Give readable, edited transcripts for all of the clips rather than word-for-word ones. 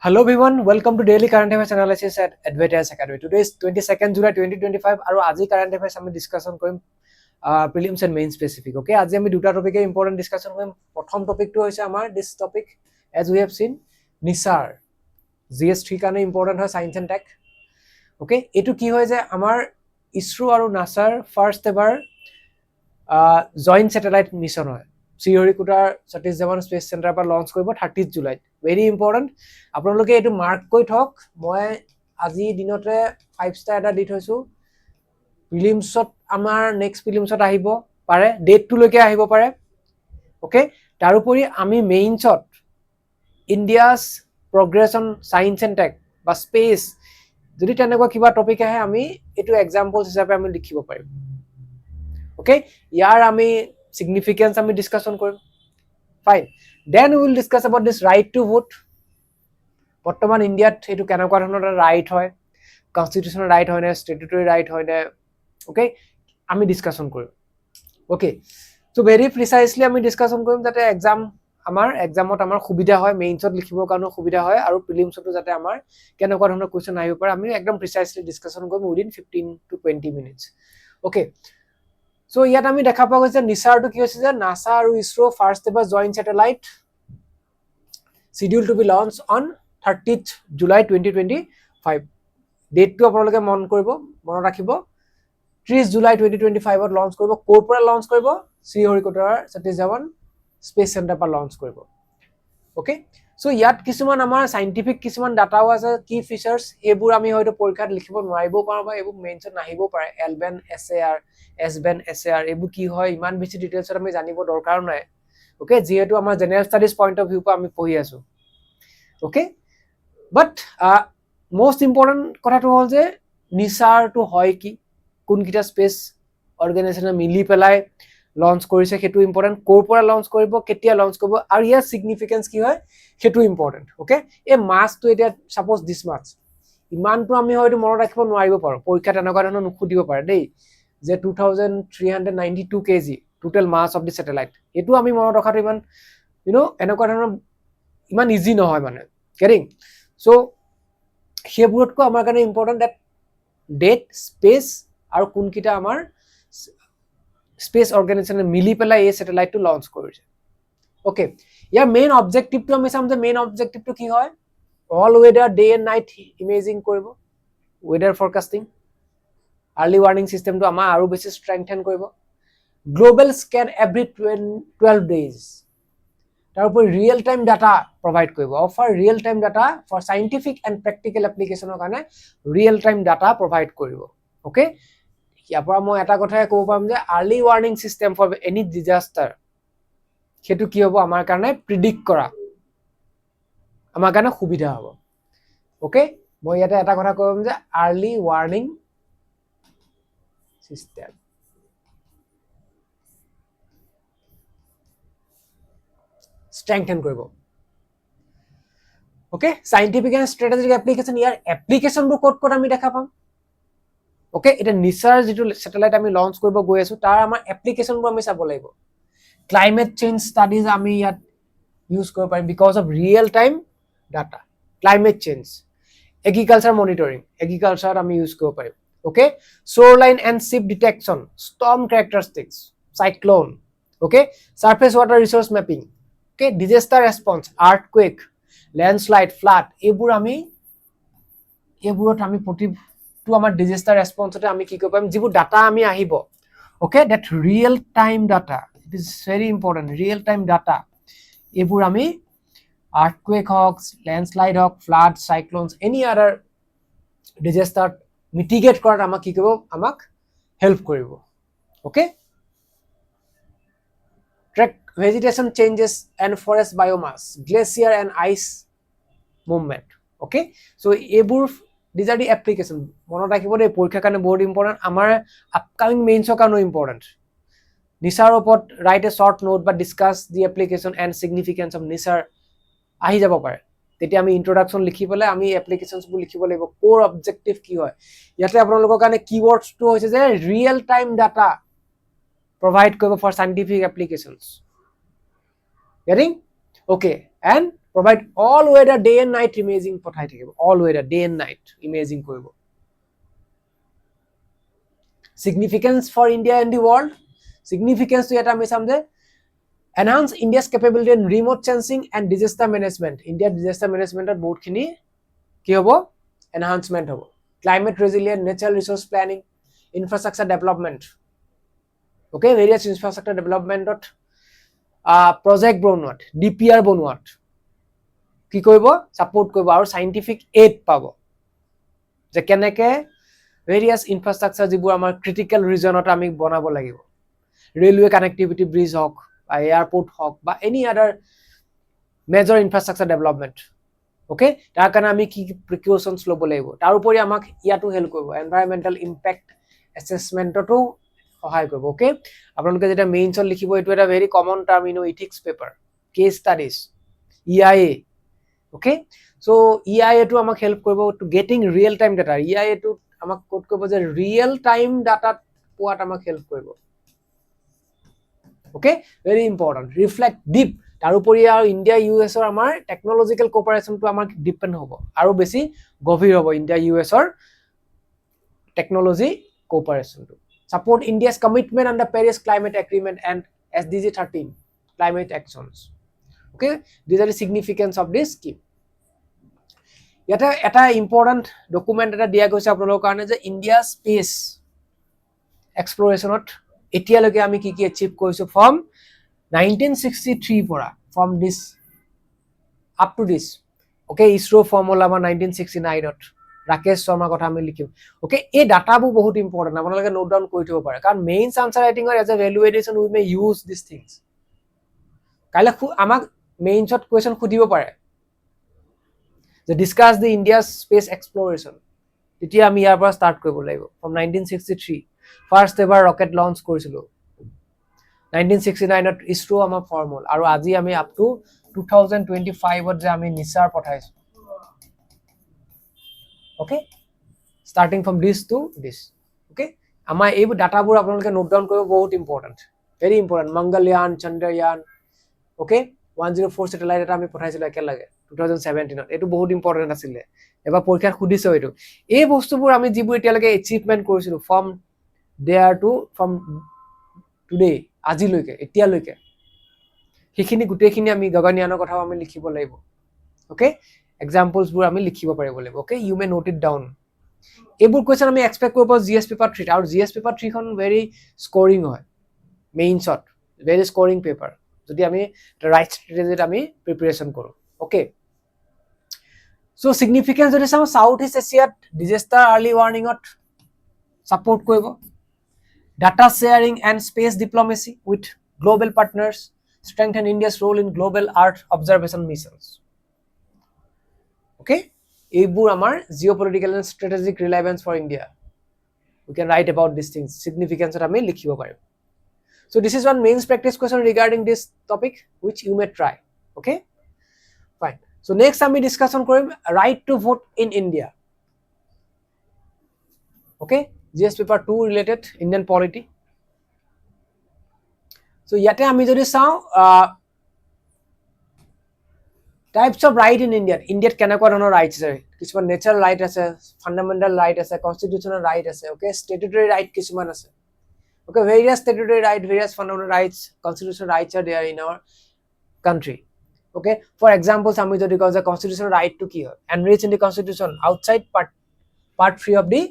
Hello everyone, welcome to Daily Current Affairs Analysis at Advait IAS Academy. Today is 22nd July 2025 আৰু আজি current affairs আমি discussion কৰিম prelims and main specific. Okay, আজি আমি দুটা টপিকে important ডিসকাশন কৰিম. প্ৰথম টপিকটো হৈছে আমাৰ this topic as we have seen নিসাৰ GS3 কাৰণে important হয় science and tech. Okay, এটো কি হয় যে আমাৰ ইসৰো আৰু নাসাৰ ফাৰ্স্ট এবাৰ জয়েন্ট স্যাটেলাইট মিশন হয়. শ্ৰীহৰিকোটাৰ সতীশ ধাৱান স্পেচ চেণ্টাৰ পৰা লঞ্চ কৰিব 30 জুলাইত. ভেৰি ইম্পৰ্টেণ্ট, আপোনালোকে এইটো মাৰ্ক কৰি থওক. মই আজি দিনতে 5 ষ্টাৰ এটা দি থৈছো. প্ৰিলিমছত আমাৰ নেক্সট প্ৰিলিমছত আহিব পাৰে, ডেটটো লৈকে আহিব পাৰে. ওকে, তাৰোপৰি আমি মেইনছত ইণ্ডিয়াছ প্ৰগ্ৰেছন সায়েন্স এণ্ড টেক বা স্পেচ যদি তেনেকুৱা কিবা টপিক আহে আমি এইটো এক্সাম্পলছ হিচাপে আমি লিখিব পাৰিম. ওকে, ইয়াৰ আমি significance আমি ডিসকাশন কৰিম. Fine, then we will discuss about this right to vote. বৰ্তমান ইণ্ডিয়াত এটো কেনেকুৱা ধৰণৰ ৰাইট হয়, কনস্টিটিউশনাল ৰাইট হয় নে, স্ট্যাটুটৰি ৰাইট হয় নে, ওকে আমি ডিসকাশন কৰিম. ওকে, সো ভেৰি প্ৰিসাইজলি আমি ডিসকাশন কৰিম যাতে এক্সামত আমাৰ সুবিধা হয়, মেইনছত লিখিবৰ কাৰণে সুবিধা হয় আৰু প্ৰিলিমছতো যাতে আমাৰ কেনেকুৱা ধৰণৰ কোৱেশ্চন আহিব পাৰে আমি একদম প্ৰিসাইজলি ডিসকাশন কৰিম within 15 to 20 minutes. Okay, so ইয়াত আমি দেখা পোৱা গৈছে নিসাৰটো কি হৈছে যে নাসা আৰু ইসৰো ফাৰ্স্ট এবাৰ joint satellite scheduled to be launched on 30th July 2025. ডেটটো আপোনালোকে মনত ৰাখিব 30 জুলাই 2025 ত লঞ্চ কৰিব. ক'ৰ পৰা লঞ্চ কৰিব? শ্ৰীহৰিকোটাৰ সতীশ ধাৱান স্পেচ চেণ্টাৰ পৰা লঞ্চ কৰিব. ওকে, সো ইয়াত কিছুমান আমাৰ সাইন্টিফিক কিছুমান ডাটাও আছে, কি ফিচাৰ্স এইবোৰ আমি হয়তো পৰীক্ষাত লিখিব নোৱাৰিবও পাৰো বা এইবোৰ মেইনছত নাহিবও পাৰে. এলবেন এসএআৰ, এসবেন এসএআৰ এইবোৰ কি হয় ইমান বেছি ডিটেইলছত আমি জানিব দৰকাৰ নাই. ওকে, যেহেতু আমাৰ general studies point of view পৰা আমি পঢ়ি আছো. ওকে, বাট মোস্ট ইম্পৰ্টেণ্ট কথাটো হ'ল যে নিসাৰটো হয় কি, কোনকিটা স্পেচ অৰ্গানাইজেশ্যনে মিলি পেলাই লঞ্চ কৰিছে সেইটো ইম্পৰ্টেণ্ট, ক'ৰ পৰা লঞ্চ কৰিব, কেতিয়া লঞ্চ কৰিব আৰু ইয়াৰ সিগনিফিকেন্স কি হয় সেইটো ইম্পৰ্টেণ্ট. ওকে, এই মাছটো এতিয়া সাপোজ দিস মাছ ইমানটো আমি হয়তো মনত ৰাখিব নোৱাৰিব পাৰো, পৰীক্ষাত এনেকুৱা ধৰণৰ নুসুধিব পাৰে দেই যে 2392 kg total mass of the satellite. এইটো আমি মনত ৰখাটো ইমান এনেকুৱা ধৰণৰ ইমান ইজি নহয় মানে গেটিং. সো সেইবোৰতকৈ আমাৰ কাৰণে ইম্পৰ্টেণ্ট দ্যাট ডেট, স্পেচ আৰু কোনকিটা আমাৰ স্পেচ অৰ্গানাইজেশ্যনে মিলি পেলাই এই স্যাটেলাইটটো লঞ্চ কৰিছে. ওকে, ইয়াৰ মেইন অবজেক্টিভটো আমি চাম যে মেইন অবজেক্টিভটো কি হয়, all weather day and night imaging কৰিব, ৱেডাৰ ফৰকাষ্টিং, আৰ্লি ৱাৰ্নিং সিস্টেমটো আমাৰ আৰু বেছি ষ্ট্ৰেংথেন কৰিব, গ্লোবেল স্কেন এভৰি 12 days, তাৰোপৰি ৰিয়েল টাইম ডাটা প্ৰভাইড কৰিব, offer real time data for scientific and practical এপ্লিকেশ্যনৰ কাৰণে ৰিয়েল টাইম ডাটা প্ৰভাইড কৰিব. ওকে, ইয়াৰ পৰা মই এটা কথাই ক'ব পাৰিম যে early warning system for any disaster সেইটো কি হ'ব আমাৰ কাৰণে প্ৰিডিক্ট কৰা আমাৰ কাৰণে সুবিধা হ'ব. ওকে, মই ইয়াতে এটা কথা ক'ম যে আৰ্লি ৱাৰ্নিং সিস্টেম strengthen কৰিব. Okay, scientific and strategic application, ইয়াৰ এপ্লিকেশ্যনবোৰ ক'ত আমি দেখা পাম. ওকে, এটা নিসাৰ যিটো স্যাটেলাইট আমি লঞ্চ কৰিব গৈ আছো তাৰ আমাৰ এপ্লিকেশ্যনবোৰ আমি চাব লাগিব. ক্লাইমেট চেঞ্জ ষ্টাডিজ আমি ইয়াত ইউজ কৰিব পাৰিম because of real time data. Climate change, agriculture monitoring, এগ্ৰিকালচাৰত আমি ইউজ কৰিব পাৰিম. Okay, shoreline and ship detection, storm characteristics, cyclone, okay, surface water resource mapping, okay, disaster response, earthquake, landslide, flood এইবোৰত আমি প্ৰতিটো আমাৰ ডিজাস্টাৰ ৰেসপন্সতে আমি কি কৰিব পাৰিম যিবোৰ ডাটা আমি আহিব. Okay, that real time data, it is very important. Real time data এইবোৰ আমি আৰ্থকুৱেক হওক, লেণ্ডশ্লাইড হওক, flood, cyclones, any other disaster mitigate কৰাত আমাক কি কৰিব, আমাক হেল্প কৰিব. Okay, track vegetation changes and forest biomass, glacier and ice movement. Okay, so এইবোৰ these are the application মনত ৰাখিব দেই, পৰীক্ষাৰ কাৰণে বহুত ইম্পৰ্টেণ্ট, আমাৰ আপকামিং মেইনছৰ কাৰণেও ইম্পৰ্টেণ্ট. নিসাৰ ওপৰত ৰাইট এ শ্বৰ্ট নোট বা discuss the application and significance of NISAR আহি যাব পাৰে. তেতিয়া আমি ইন্ট্ৰডাকশ্যন লিখি পেলাই আমি এপ্লিকেশ্যনছবোৰ লিখিব লাগিব, কোৰ অবজেক্টিভ কি হয়. ইয়াতে আপোনালোকৰ কাৰণে কিৱৰ্ডছটো হৈছে যে real time data provide for scientific applications. Getting? Okay. And provide all weather day and night imaging পঠাই থাকিব all weather day and night imaging কৰিব significance for India and the world significance to এটা আমি চাম যে enhance India's capability in remote sensing and disaster management India disaster management at বহুত খিনি কি হ'ব enhancement হ'ব climate resilient natural resource planning infrastructure development okay various infrastructure development project বনোৱাত DPR বনোৱাত কি কৰিব সাপোৰ্ট কৰিব আৰু সাইন্টিফিক এড পাব যে কেনেকে various infrastructure যিবোৰ আমাৰ ক্ৰিটিক্যাল ৰিজনত আমি বনাব লাগিব ৰেলৱে কানেক্টিভিটি ব্ৰিজ হক বা এয়াৰপোৰ্ট হক বা any other major infrastructure development okay তাৰ কাৰণে আমি কি প্ৰিকশনস ল'ব লাগিব তাৰ উপৰি আমাক ইয়াটো হেল্প কৰিব এনভায়ৰনমেন্টাল ইম্প্যাক্ট এসেসমেন্টটো সহায় কৰিব ওকে আপোনালোকে যেটা মেইনছত লিখিব এটো এটা very common term in ethics paper case studies EIA okay so EIA টো আমাক হেল্প কৰিব to getting real time data EIA টো আমাক কোড কৰিব যে ৰিয়েল টাইম ডাটা পোৱাত আমাক হেল্প কৰিব okay very important reflect deep তাৰ উপৰি আৰু ইন্ডিয়া US ৰ আমাৰ টেকনলজিক্যাল কোঅপাৰেচনটো আমাক ডিপেন্ড হ'ব আৰু বেছি গভীৰ হ'ব ইন্ডিয়া US ৰ technology কোঅপাৰেচনটো support India's commitment under Paris Climate Agreement and SDG 13 climate actions okay these are the significance of this scheme yata eta important document eta dia goise apnalok karone je India space exploration ot etialoke ami ki achieve koisu from 1963 pora from this up to this okay ISRO formula ama 1969 ot Rakesh Sharma কথা আমি লিখিম okay এই ডাটাবু বহুত important আপোনালোকে note down কৰি থব পাৰে কাৰণ মেইনছ আনসাৰ ৰাইটিংৰ as a value addition we may use this things কাইলে আমাক মেইনছত কোৱেশ্চন খুদিব পাৰে যে discuss the India's space exploration তেতিয়া আমি ইয়াৰ পৰা ষ্টাৰ্ট কৰিব লাগিব from 1963 ফাৰ্স্ট এবাৰ ৰকেট লঞ্চ কৰিছিলো 1969 ত ইসৰো আমাৰ ফৰ্মুল আৰু আজি আমি আপ টু 2025 ত যে আমি নিসাৰ পঠাইছো okay starting from this to this okay আমাৰ এই ডাটাবোৰ আপোনালোকে নোট ডাউন কৰিব বহুত important very important Mangalyaan Chandrayaan okay 104 satellite এটা আমি পঠাইছিলো একেলগে 2017 ত এটো বহুত ইম্পৰ্টেন্ট আছিল এবা পৰীক্ষাত খুদিছে এটো এই বস্তুবোৰ আমি যিবোৰ এতিয়ালৈকে এচিভমেন্ট কৰিছিলো from there to from today আজিলৈকে এতিয়ালৈকে হিখিনি গুটেখিনি আমি গগনয়ানৰ কথাও আমি লিখিব লাগিব okay examples bur ami likhibo paribo lebo okay you may note it down ebur question ami expect korbo GS paper 3 aur GS paper 3 khon very scoring hoy main shot very scoring paper jodi ami the right strategy ami preparation koru okay so significance jodi sam South East Asia disaster early warning ot support koribo data sharing and space diplomacy with global partners strengthen India's role in global earth observation missions okay ebur amar geopolitical and strategic relevance for India we can write about these things significance ami likhibo parim so this is one main practice question regarding this topic which you may try okay fine so next ami discussion korim right to vote in India okay GS paper 2 related Indian polity so yate ami jodi sao types of right in India kenakwa dhoronor rights ase kisuman natural right ase fundamental right ase constitutional right ase okay statutory right kisuman ase okay various statutory right various fundamental rights constitutional rights are there in our country okay for example sami jodi cause the constitutional right to ki hoy enrich in the constitution outside part 3 of the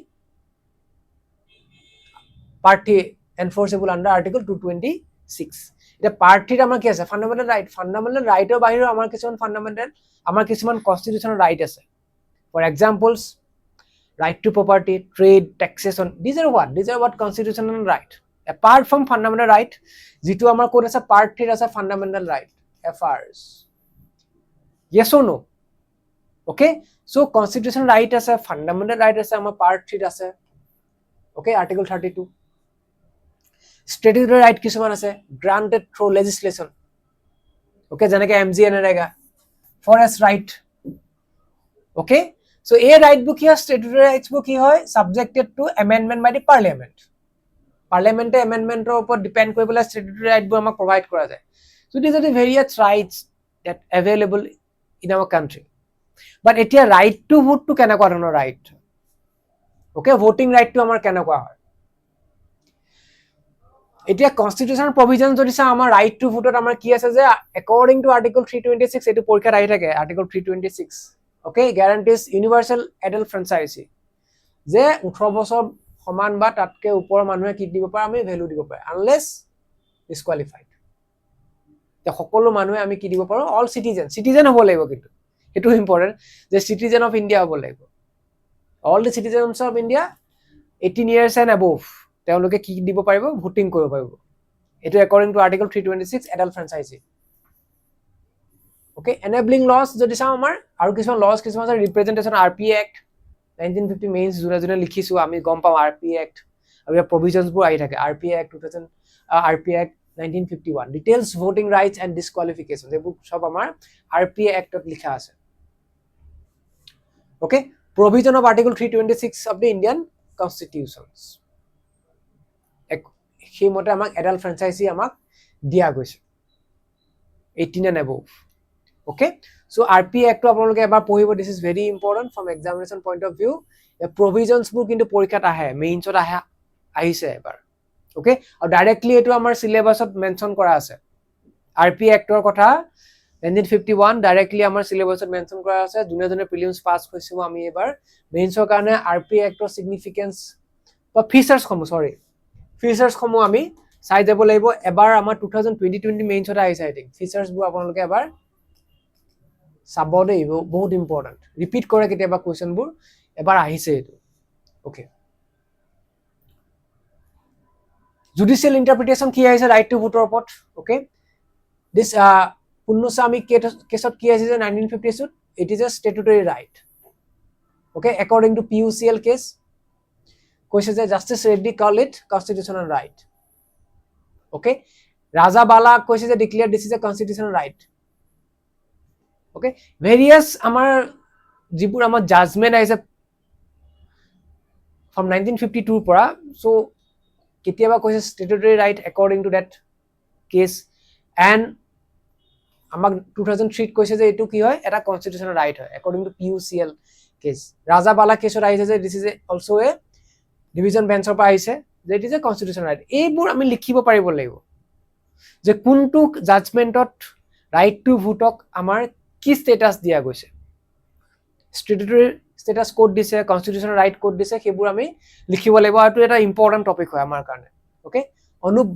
part A enforceable under article 226 এটা পার্টির আমার কি আছে fundamental রাইটের বাইরে আমার কিছুমান constitutional right আছে for examples right to property trade taxation these are what constitutional right apart from fundamental right jitu amar kod ase part 3 ase fundamental right FRs yes or no okay so constitutional right ase fundamental right ase amar part 3 ase okay article 32 statutory right kisuman ase granted through legislation okay janake MGNREGA forest right okay so a right book here statutory rights book hi hoy subjected to amendment by the parliament amendment er upor depend koribole statutory right bu amak provide kora jay so these are the various rights that available in our country. But এতিয়া right to vote to কেনেকুৱা ধৰণৰ right? Okay, voting right to আমাৰ কেনেকুৱা হয়? এতিয়া constitutional provision যদি চাওঁ আমাৰ right to vote আমাৰ কি আছে যে according to article 326 এটো পৰীক্ষাত আহি থাকে article 326. Okay, guarantees universal adult franchise. যে 18 বছৰ সমান বা তাতকে ওপৰৰ মানুহে কি দিব পাৰে আমি ভ্যালু দিব পাৰে unless disqualified. তে সকলো মানুহে আমি কি দিব পাৰো all citizen হ'ব লাগিব কিন্তু এটো ইম্পৰ্টেন্ট যে citizen of India হ'ব লাগিব all the citizens of India 18 years and above তেওঁলোকে কি দিব পাৰিব ভোটিং কৰিব পাৰিব এটো according to article 326 adult franchise. Okay, enabling laws যদি চাও আমাৰ আৰু কিছুমান laws কিছুমান আছে representation RP Act 1950 মেইনছ জুনে লিখিছো আমি গম পাম RP Act আৰু provisions বোৰ আহি থাকে RP Act 2000 RP Act 1951 details voting rights and disqualifications এইবোৰ সব আমাৰ RP Act ত লিখা আছে. Okay, provision of article 326 of the Indian constitutions সেই মতে আমাক adult franchise আমাক দিয়া গৈছে 18 and above. Okay, so RP Act to আপোনালোকে এবাৰ পঢ়িব this is very important from examination point of view. The provisions বোৰ কিন্তু পৰীক্ষাত আহে মেইনছত আহিছে এবাৰ. Okay, আৰু ডাইৰেক্টলি এটো আমাৰ সিলেবাসত মেনশন কৰা আছে RP Act ৰ কথা 1951 ডাইৰেক্টলি আমাৰ সিলেবাসত মেনশন কৰা আছে জুনে প্ৰিলিমছ পাস হৈছো আমি এবাৰ মেইনছৰ কাৰণে RP Act ৰ সিগনিফিকেন্স বা ফিচাৰ্স সমূহ আমি চাই যাব লাগিব এবাৰ আমাৰ 2020 মেইনছত আহিছে আই থিং ফিচাৰ্স বোৰ আপোনালোকে এবাৰ চাব দেই বহুত ইম্পৰ্টেন্ট ৰিপিট কৰে কেতিয়াবা কোৱেশ্চন বোৰ এবাৰ আহিছে এটো. ওকে, judicial interpretation কি আহিছে right to vote ওপৰত. Okay, this পুন্নুস্বামী কেছত কি আহিছে 1950 it is a statutory right. Okay, according to PUCL case কৈছে যে justice Reddy call it constitutional right. Okay, Raja Bala কৈছে যে declare this is a constitutional right. Okay, various আমাৰ যিবোৰ আমাৰ জাজমেন্ট আহিছে from 1952 পৰা so কেতিয়াবা কৈছে statutory right according to that case and আমাক 2003 কৈছে যে এটো কি হয় এটা constitutional right হয় according to PUCL case. Raja Bala case আহিছে যে this is also a division bench পৰা আহিছে যে it is a constitutional right. এইবোৰ আমি লিখিব পাৰিব লাগিব যে কোনটো জাজমেন্টত right to vote আমাৰ কি স্ট্যাটাস দিয়া গৈছে statutory status code দিছে constitutional right code দিছে সেইবোৰ আমি লিখিব লাগিব আৰু এটা ইম্পৰ্টেন্ট টপিক হয় আমাৰ কাৰণে. ওকে, অনুপ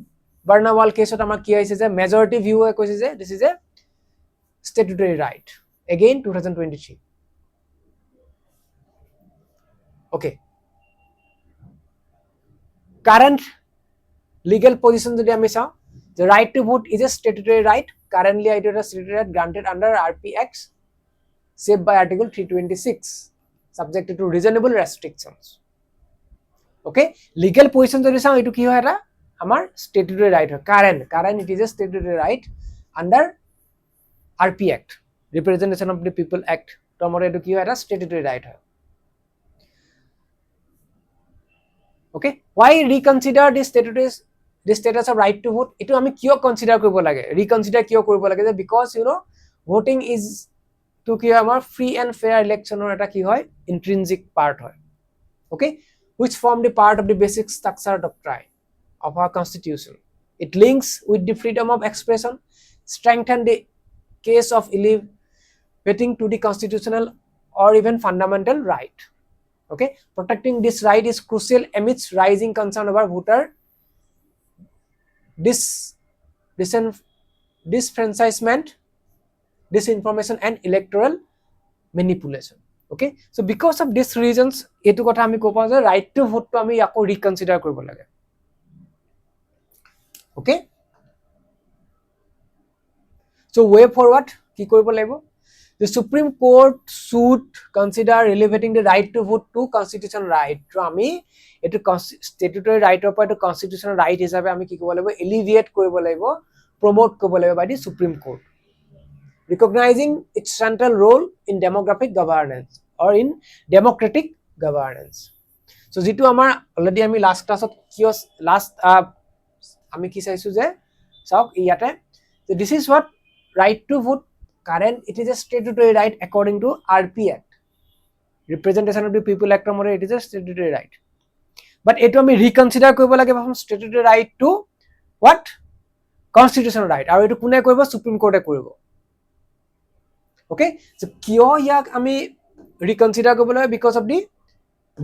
বাৰ্ণাৱাল কেছত আমাৰ কি আহিছে যে মেজৰিটি ভিউ কৈছে যে this is a statutory right again 2023. Okay, current legal position যদি আমি চাও the right to vote is a statutory right currently it is a statutory right granted under RP Act saved by article 326 subject to reasonable restrictions. Okay, legal position যদি চাও এটো কি হয় এটা আমাৰ statutory right হয় current it is a statutory right under RP Act representation of the people act tomorrow এটো কি হয় এটা statutory right হয়. Okay, why reconsider this status of right to vote এটো আমি কিয় কনসিডাৰ কৰিব লাগে reconsider কিয় কৰিব লাগে যে because you know voting is to কি আমাৰ free and fair electionৰ এটা কি হয় intrinsic part হয়. Okay, which form the part of the basic structure doctrine of our constitution. It links with the freedom of expression, strengthen the case of elevating to the constitutional or even fundamental right. Okay, protecting this right is crucial amidst rising concern over voter disfranchisement, disinformation and electoral manipulation. Okay, so because of these reasons etu kotha ami ko pa je right to vote to ami ako reconsider koribo lage. Okay, so way forward ki koribo laibo the Supreme Court should consider elevating the right to vote to constitutional right. So ami etu statutory right or to constitutional right hisabe ami ki kobo laibo elevate koribo laibo promote koribo laibo by the Supreme Court, recognizing its central role in demographic governance or in democratic governance. So jitu amar already ami last class ot kios last ami ki saisu je sauk iyate so this is what right to vote current it is a statutory right according to RP Act. Representation of the People Act মতে it is a statutory right. But এটো আমি reconsider কৰিব লাগে from statutory right to what? Constitutional right. আৰু এটো কোনে কৰিব? Supreme Court এ কৰিব. Okay? So কিয় ইয়াক আমি reconsider কৰিব লাগে? Because of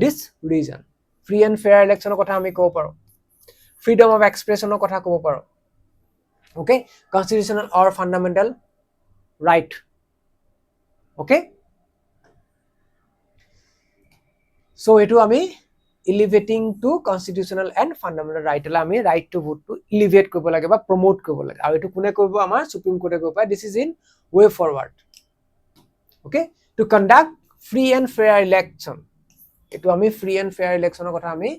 this reason. Free and fair election কথা আমি ক'ব পাৰো. Freedom of expression কথা ক'ব পাৰো. Okay? Constitutional or fundamental right. Okay? So etu ami elevating to constitutional and fundamental right la ami right to vote to elevate kobo lage ba promote kobo lage aru etu kune kobo amar Supreme Court e kobo this is in way forward. Okay? To conduct free and fair election. Etu ami free and fair election kotha ami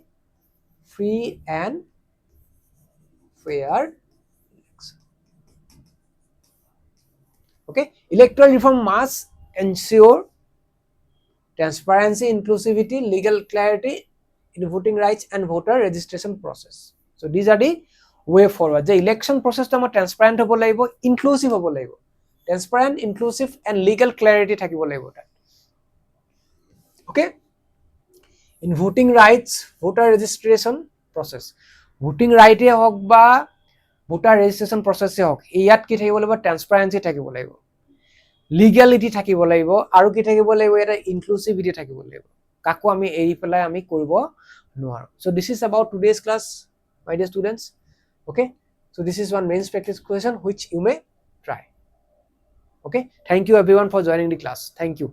free and fair. Okay? Electoral reform must ensure transparency, inclusivity, legal clarity in voting rights and voter registration process. So these are the way forward. The election process to transparent hobo laibo, inclusive hobo laibo. Transparent, inclusive and legal clarity thakibo laibo ta. Okay? In voting rights, voter registration process. Voting right e hok ba voter registration process e hok. Iyat ki thakibo laibo transparency thakibo laibo. Legality থাকিব লাগিব আৰু কি থাকিব লাগিব এটা inclusivity থাকিব লাগিব কাকো আমি এৰি পেলাই আমি কৰিব নোৱাৰো so this is about today's class my dear students okay so this is one mains practice question which you may try okay thank you everyone for joining the class thank you